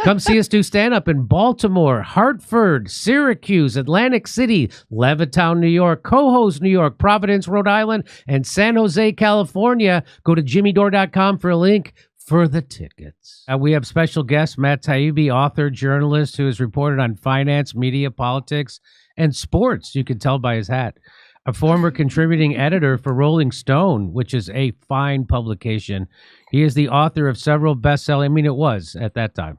Come see us do stand-up in Baltimore, Hartford, Syracuse, Atlantic City, Levittown, New York, Cohoes, New York, Providence, Rhode Island, and San Jose, California. Go to jimmydore.com for a link for the tickets. We have special guest Matt Taibbi, author, journalist, who has reported on finance, media, politics, and sports. You can tell by his hat. A former contributing editor for Rolling Stone, which is a fine publication. He is the author of several best-selling, it was at that time.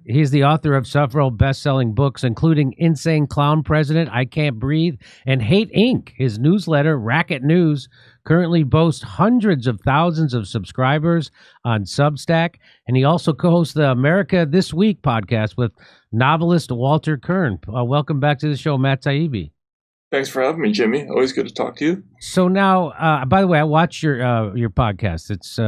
He's the author of several best-selling books, including Insane Clown President, I Can't Breathe, and Hate Inc. His newsletter, Racket News, currently boasts hundreds of thousands of subscribers on Substack, and he also co-hosts the America This Week podcast with novelist Walter Kern. Welcome back to the show, Matt Taibbi. Thanks for having me, Jimmy. Always good to talk to you. So now, by the way, I watch your podcast. It's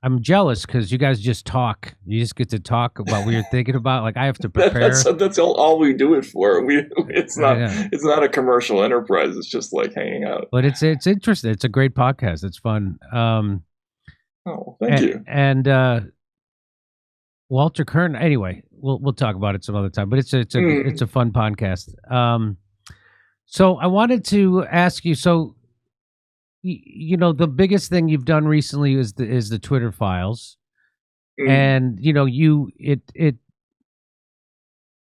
I'm jealous because you guys just talk. You just get to talk about what you're thinking about. Like I have to prepare. That's all we do it for. It's not a commercial enterprise. It's just like hanging out. But it's interesting. It's a great podcast. It's fun. Thank you. And Walter Kern. Anyway, we'll talk about it some other time. But it's a fun podcast. So I wanted to ask you. So, the biggest thing you've done recently is the Twitter files, and you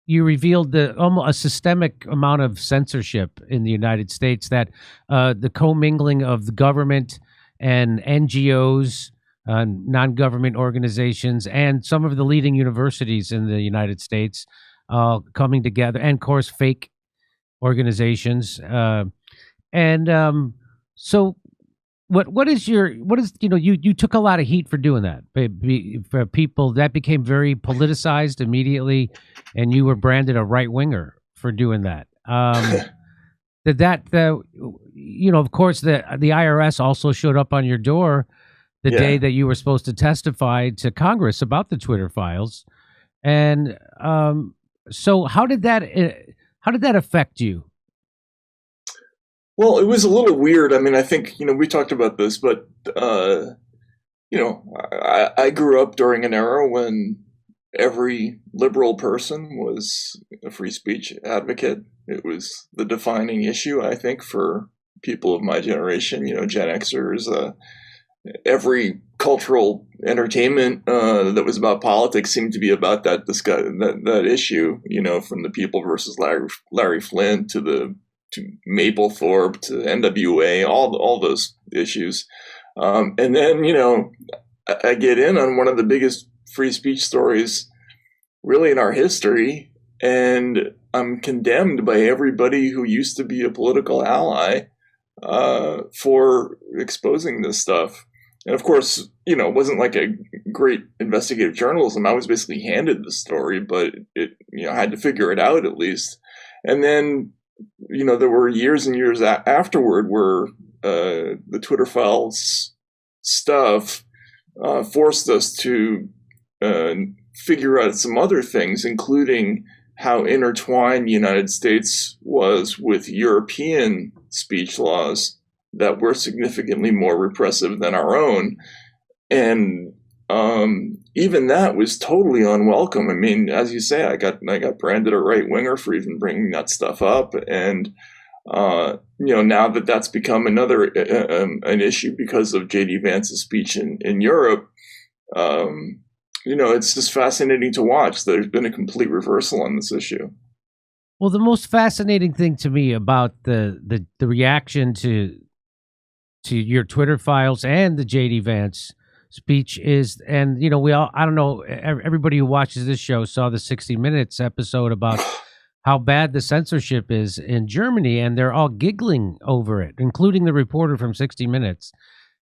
revealed almost a systemic amount of censorship in the United States, that the commingling of the government and NGOs, non-government organizations, and some of the leading universities in the United States coming together, and of course fake organizations, so you took a lot of heat for doing that, for people that became very politicized immediately, and you were branded a right winger for doing that. Of course the IRS also showed up on your door the day that you were supposed to testify to Congress about the Twitter files, and so how did that affect you? Well, it was a little weird. I mean, I think, we talked about this, but, I grew up during an era when every liberal person was a free speech advocate. It was the defining issue, I think, for people of my generation, Gen Xers. Every cultural entertainment that was about politics seemed to be about that issue, from the People versus Larry Flint to Mapplethorpe to NWA, all those issues. And then, I get in on one of the biggest free speech stories really in our history, and I'm condemned by everybody who used to be a political ally for exposing this stuff. And of course, it wasn't like a great investigative journalism. I was basically handed the story, but it I had to figure it out at least. And then, there were years and years afterward where the Twitter files stuff forced us to figure out some other things, including how intertwined the United States was with European speech laws that were significantly more repressive than our own. And even that was totally unwelcome. I mean, as you say, I got branded a right winger for even bringing that stuff up, and now that's become another an issue because of J.D. Vance's speech in Europe. It's just fascinating to watch. There's been a complete reversal on this issue. Well, the most fascinating thing to me about the reaction to your Twitter files and the J.D. Vance speech is, and I don't know, everybody who watches this show saw the 60 Minutes episode about how bad the censorship is in Germany, and they're all giggling over it, including the reporter from 60 Minutes.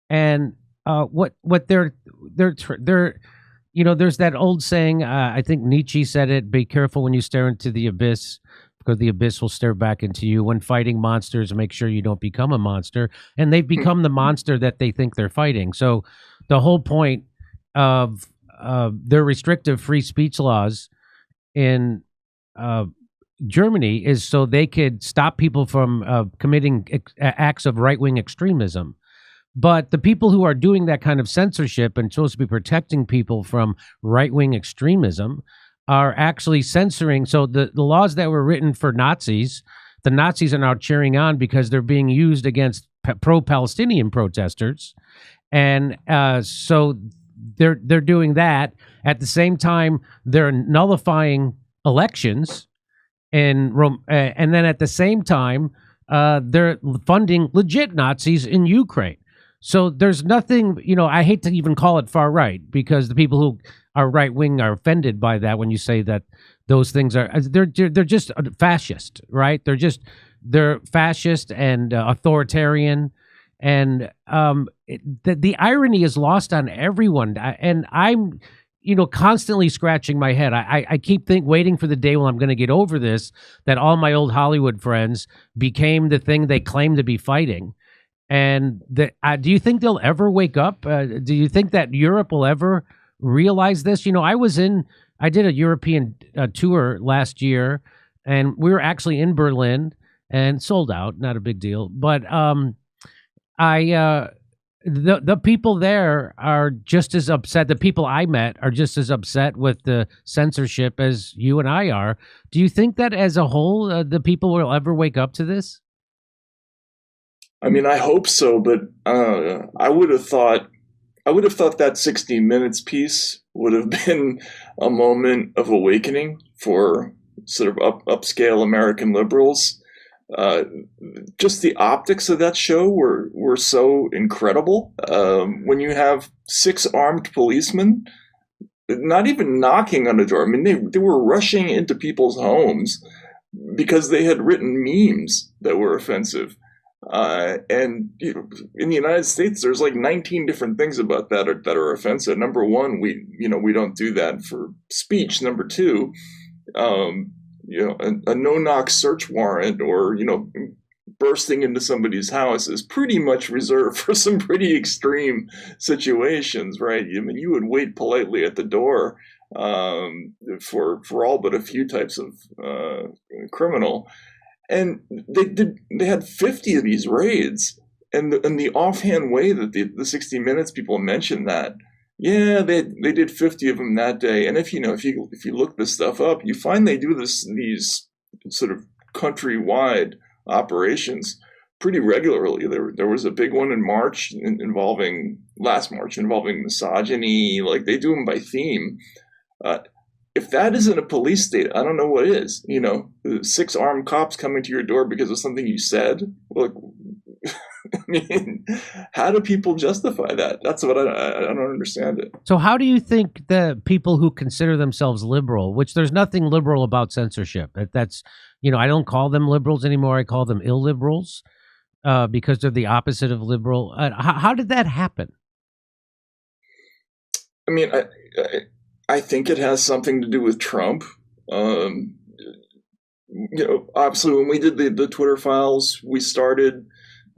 And what they're there's that old saying, I think Nietzsche said it, be careful when you stare into the abyss, because the abyss will stare back into you. When fighting monsters, make sure you don't become a monster. And they've become the monster that they think they're fighting. So the whole point of their restrictive free speech laws in Germany is so they could stop people from committing acts of right-wing extremism. But the people who are doing that kind of censorship and supposed to be protecting people from right-wing extremism are actually censoring. So the laws that were written for Nazis, the Nazis are now cheering on because they're being used against pro-Palestinian protesters. And so they're doing that. At the same time, they're nullifying elections. And then at the same time, they're funding legit Nazis in Ukraine. So there's nothing, I hate to even call it far right, because the people who are right wing are offended by that when you say that those things they're just fascist, right? They're fascist and authoritarian, and the irony is lost on everyone. And I'm constantly scratching my head. I keep waiting for the day when I'm going to get over this, that all my old Hollywood friends became the thing they claim to be fighting. And do you think they'll ever wake up? Do you think that Europe will ever realize this? I did a European tour last year, and we were actually in Berlin and sold out, not a big deal. But the people there are just as upset. The people I met are just as upset with the censorship as you and I are. Do you think that as a whole, the people will ever wake up to this? I mean, I hope so, but I would have thought that 60 Minutes piece would have been a moment of awakening for sort of upscale American liberals. Just the optics of that show were so incredible. When you have 6 armed policemen, not even knocking on the door. I mean, they were rushing into people's homes because they had written memes that were offensive. And in the United States, there's like 19 different things about that are offensive. Number one, we don't do that for speech. Number two, a no-knock search warrant or bursting into somebody's house is pretty much reserved for some pretty extreme situations, right? I mean, you would wait politely at the door for all but a few types of criminal. And they had 50 of these raids, and the offhand way that the 60 Minutes people mentioned that, yeah, they did 50 of them that day. And if you look this stuff up, you find they do these sort of countrywide operations pretty regularly. There was a big one in last March involving misogyny. Like, they do them by theme. If that isn't a police state, I don't know what is. 6 armed cops coming to your door because of something you said. Like, I mean, how do people justify that? That's what I don't understand it. So how do you think the people who consider themselves liberal, which there's nothing liberal about censorship, that's, I don't call them liberals anymore. I call them illiberals because they're the opposite of liberal. How did that happen? I mean, I think it has something to do with Trump. Obviously, when we did the Twitter files, we started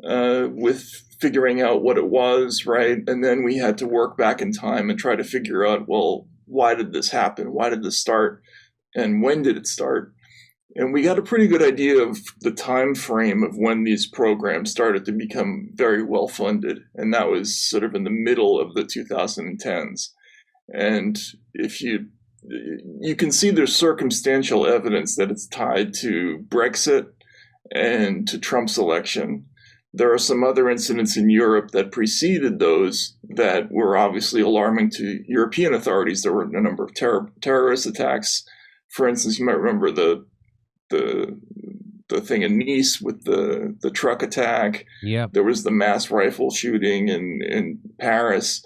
with figuring out what it was, right? And then we had to work back in time and try to figure out, well, why did this happen? Why did this start? And when did it start? And we got a pretty good idea of the time frame of when these programs started to become very well funded. And that was sort of in the middle of the 2010s. And if you can see there's circumstantial evidence that it's tied to Brexit and to Trump's election. There are some other incidents in Europe that preceded those that were obviously alarming to European authorities. There were a number of terrorist attacks. For instance, you might remember the thing in Nice with the truck attack. Yeah. There was the mass rifle shooting in Paris.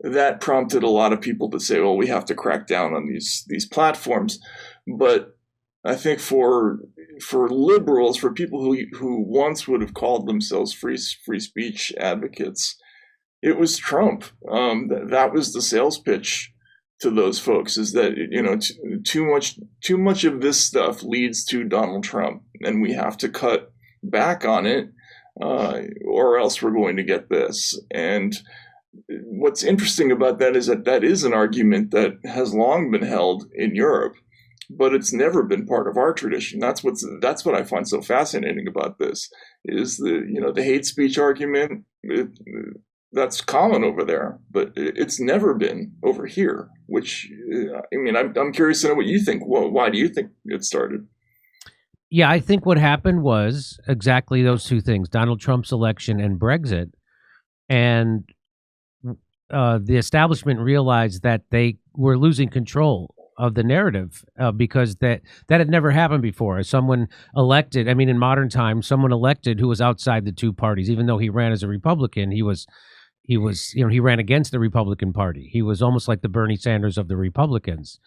That prompted a lot of people to say, well, we have to crack down on these platforms. But I think for liberals, for people who once would have called themselves free speech advocates, it was Trump. That was the sales pitch to those folks, is that too much of this stuff leads to Donald Trump, and we have to cut back on it, or else we're going to get this. And what's interesting about that is that is an argument that has long been held in Europe. but it's never been part of our tradition. That's what I find so fascinating about this, is the hate speech argument. That's common over there, but it's never been over here. Which, I mean, I'm curious to know what you think. Why do you think it started? Yeah, I think what happened was exactly those two things: Donald Trump's election and Brexit. And the establishment realized that they were losing control of the narrative because that had never happened before. Someone elected, I mean, in modern times, someone elected who was outside the two parties, even though he ran as a Republican, he ran against the Republican Party. He was almost like the Bernie Sanders of the Republicans.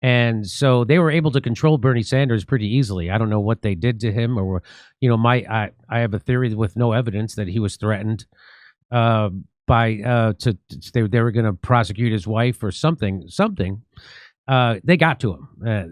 And so they were able to control Bernie Sanders pretty easily. I don't know what they did to him, or, I have a theory with no evidence that he was threatened they were going to prosecute his wife or something. They got to him.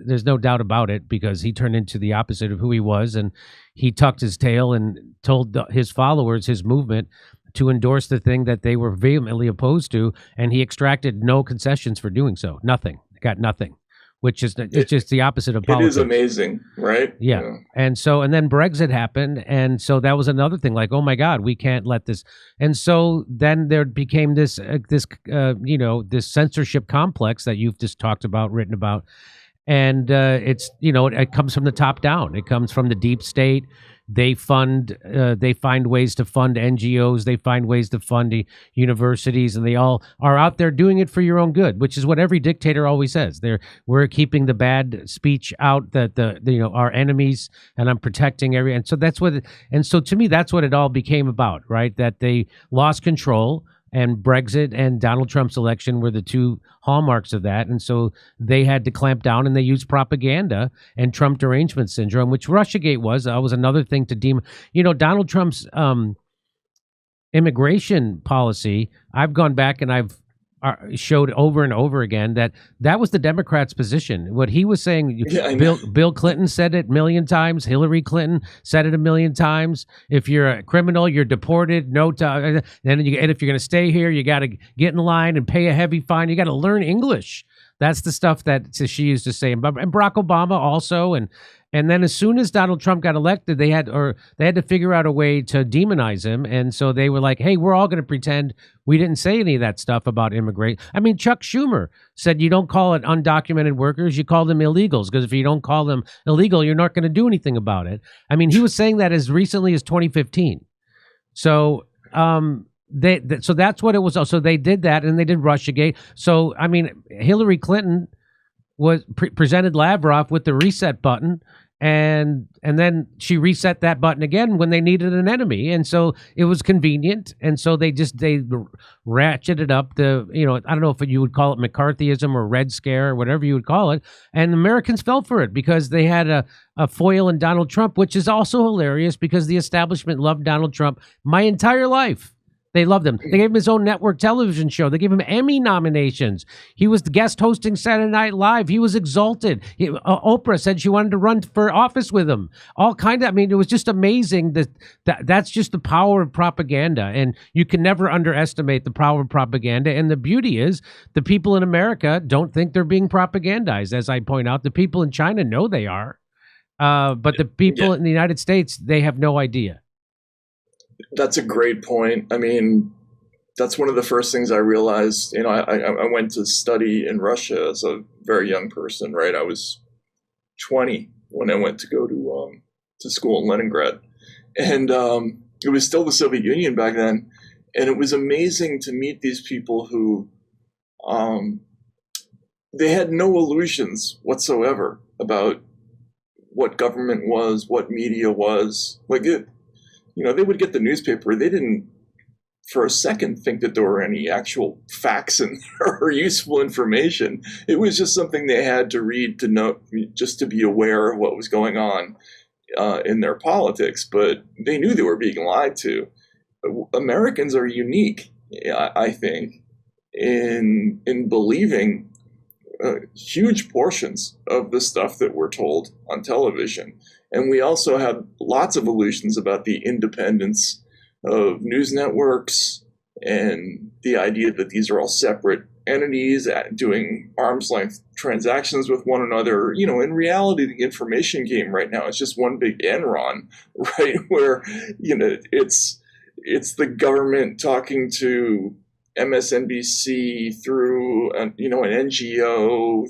There's no doubt about it, because he turned into the opposite of who he was, and he tucked his tail and told his followers, his movement, to endorse the thing that they were vehemently opposed to, and he extracted no concessions for doing so. Nothing. Got nothing. Which is it's just the opposite of politics. It is amazing, right? Yeah. And then Brexit happened, and so that was another thing. Like, oh my God, we can't let this. And so then there became this censorship complex that you've just talked about, written about, and it comes from the top down. It comes from the deep state. They find ways to fund NGOs. They find ways to fund the universities, and they all are out there doing it for your own good, which is what every dictator always says. We're keeping the bad speech out, that our enemies, and I'm protecting and so that's what. And so to me, that's what it all became about, right? That they lost control. And Brexit and Donald Trump's election were the two hallmarks of that. And so they had to clamp down, and they used propaganda and Trump derangement syndrome, which Russiagate was another thing to Donald Trump's immigration policy. I've gone back and I've showed over and over again that was the Democrats' position. What he was saying, Bill Clinton said it a million times. Hillary Clinton said it a million times. If you're a criminal, you're deported. No time. And if you're going to stay here, you got to get in line and pay a heavy fine. You got to learn English. That's the stuff that she used to say. And Barack Obama also. And then as soon as Donald Trump got elected, they had to figure out a way to demonize him. And so they were like, hey, we're all going to pretend we didn't say any of that stuff about immigrant. I mean, Chuck Schumer said you don't call it undocumented workers, you call them illegals, because if you don't call them illegal, you're not going to do anything about it. I mean, he was saying that as recently as 2015. So so that's what it was. So they did that, and they did Russiagate. So, I mean, Hillary Clinton presented Lavrov with the reset button, and then she reset that button again when they needed an enemy, and so it was convenient, and so they ratcheted up I don't know if you would call it McCarthyism or Red Scare or whatever you would call it, and Americans fell for it because they had a foil in Donald Trump, which is also hilarious because the establishment loved Donald Trump my entire life. They loved him. They gave him his own network television show. They gave him Emmy nominations. He was the guest hosting Saturday Night Live. He was exalted. Oprah said she wanted to run for office with him. It was just amazing that's just the power of propaganda. And you can never underestimate the power of propaganda. And the beauty is the people in America don't think they're being propagandized. As I point out, the people in China know they are. But the people in the United States, they have no idea. That's a great point. I mean, that's one of the first things I realized. I went to study in Russia as a very young person, right? I was 20 when I went to go to school in Leningrad. And it was still the Soviet Union back then. And it was amazing to meet these people who they had no illusions whatsoever about what government was, what media was. They would get the newspaper. They didn't, for a second, think that there were any actual facts or useful information. It was just something they had to read to know, just to be aware of what was going on in their politics. But they knew they were being lied to. Americans are unique, I think, in believing huge portions of the stuff that we're told on television. And we also have lots of illusions about the independence of news networks and the idea that these are all separate entities doing arm's length transactions with one another. In reality, the information game right now is just one big Enron, right? Where, it's the government talking to MSNBC through an NGO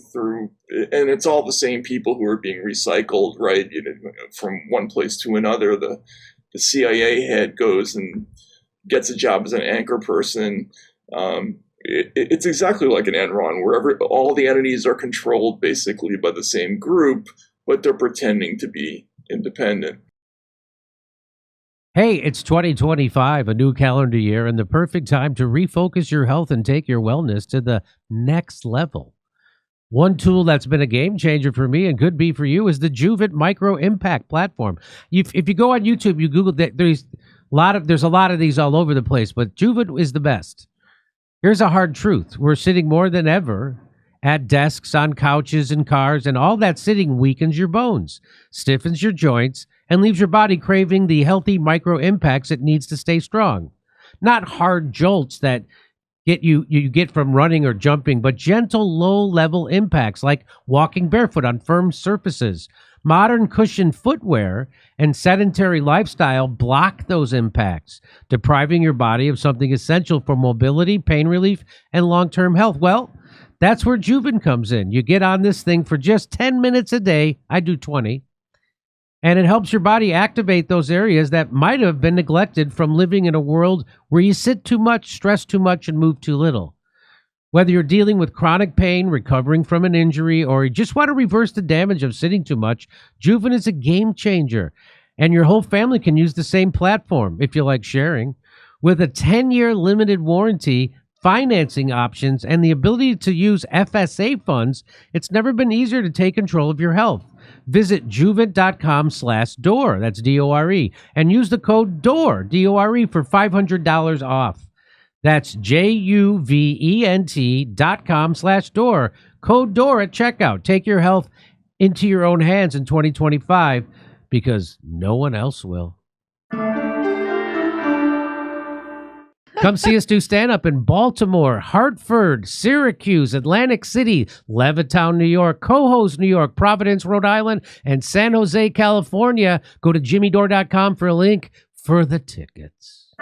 and it's all the same people who are being recycled, right? From one place to another. The CIA head goes and gets a job as an anchor person. It's exactly like an Enron, where all the entities are controlled basically by the same group, but they're pretending to be independent. Hey, it's 2025, a new calendar year, and the perfect time to refocus your health and take your wellness to the next level. One tool that's been a game changer for me and could be for you is the Juvent Micro Impact platform. If you go on YouTube, you Google that, there's a lot of these all over the place, but Juvent is the best. Here's a hard truth. We're sitting more than ever at desks, on couches, and cars, and all that sitting weakens your bones, stiffens your joints, and leaves your body craving the healthy micro impacts it needs to stay strong. Not hard jolts that you get from running or jumping, but gentle, low-level impacts like walking barefoot on firm surfaces. Modern cushioned footwear and sedentary lifestyle block those impacts, depriving your body of something essential for mobility, pain relief, and long-term health. Well, that's where Juvent comes in. You get on this thing for just 10 minutes a day. I do 20. And it helps your body activate those areas that might have been neglected from living in a world where you sit too much, stress too much, and move too little. Whether you're dealing with chronic pain, recovering from an injury, or you just want to reverse the damage of sitting too much, Juvent is a game changer. And your whole family can use the same platform if you like sharing. With a 10-year limited warranty, financing options, and the ability to use FSA funds, it's never been easier to take control of your health. Visit juvent.com/Dore, that's D-O-R-E, and use the code DORE, D-O-R-E, for $500 off. That's JUVENT.com/Dore, code DORE at checkout. Take your health into your own hands in 2025 because no one else will. Come see us do stand-up in Baltimore, Hartford, Syracuse, Atlantic City, Levittown, New York, Cohoes, New York, Providence, Rhode Island, and San Jose, California. Go to jimmydore.com for a link for the tickets.